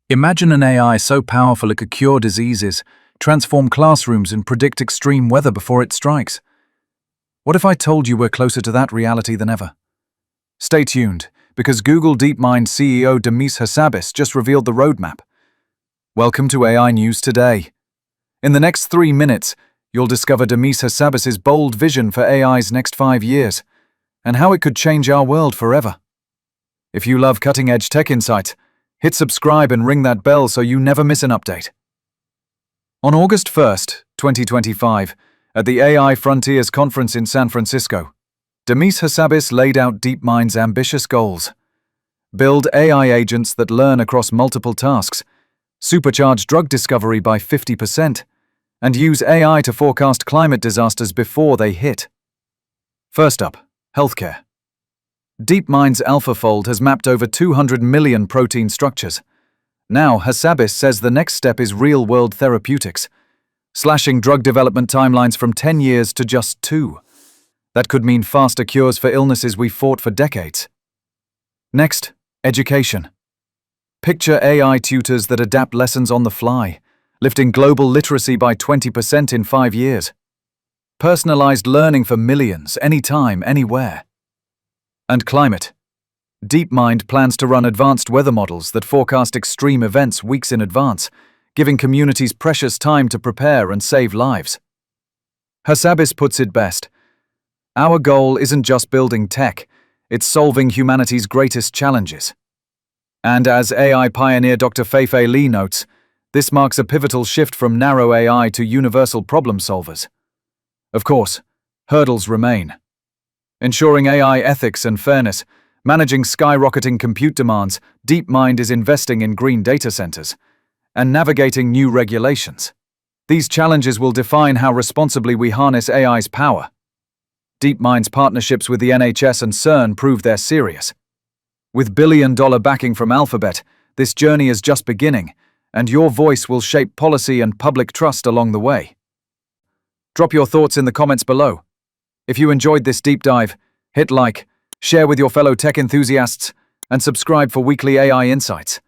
Imagine an AI so powerful it could cure diseases, transform classrooms, and predict extreme weather before it strikes. What if I told you we're closer to that reality than ever? Stay tuned, because Google DeepMind CEO Demis Hassabis just revealed the roadmap. Welcome to AI News Today. In the next 3 minutes, you'll discover Demis Hassabis' bold vision for AI's next 5 years, and how it could change our world forever. If you love cutting-edge tech insights, hit subscribe and ring that bell so you never miss an update. On August 1st, 2025, at the AI Frontiers Conference in San Francisco, Demis Hassabis laid out DeepMind's ambitious goals. Build AI agents that learn across multiple tasks, supercharge drug discovery by 50%, and use AI to forecast climate disasters before they hit. First up, healthcare. DeepMind's AlphaFold has mapped over 200 million protein structures. Now, Hassabis says the next step is real-world therapeutics, slashing drug development timelines from 10 years to just 2. That could mean faster cures for illnesses we fought for decades. Next, education. Picture AI tutors that adapt lessons on the fly, lifting global literacy by 20% in 5 years. Personalized learning for millions, anytime, anywhere. And climate. DeepMind plans to run advanced weather models that forecast extreme events weeks in advance, giving communities precious time to prepare and save lives. Hassabis puts it best. Our goal isn't just building tech, it's solving humanity's greatest challenges. And as AI pioneer Dr. Fei-Fei Li notes, this marks a pivotal shift from narrow AI to universal problem solvers. Of course, hurdles remain. Ensuring AI ethics and fairness, managing skyrocketing compute demands, DeepMind is investing in green data centers, and navigating new regulations. These challenges will define how responsibly we harness AI's power. DeepMind's partnerships with the NHS and CERN prove they're serious. With billion-dollar backing from Alphabet, this journey is just beginning, and your voice will shape policy and public trust along the way. Drop your thoughts in the comments below. If you enjoyed this deep dive, hit like, share with your fellow tech enthusiasts, and subscribe for weekly AI insights.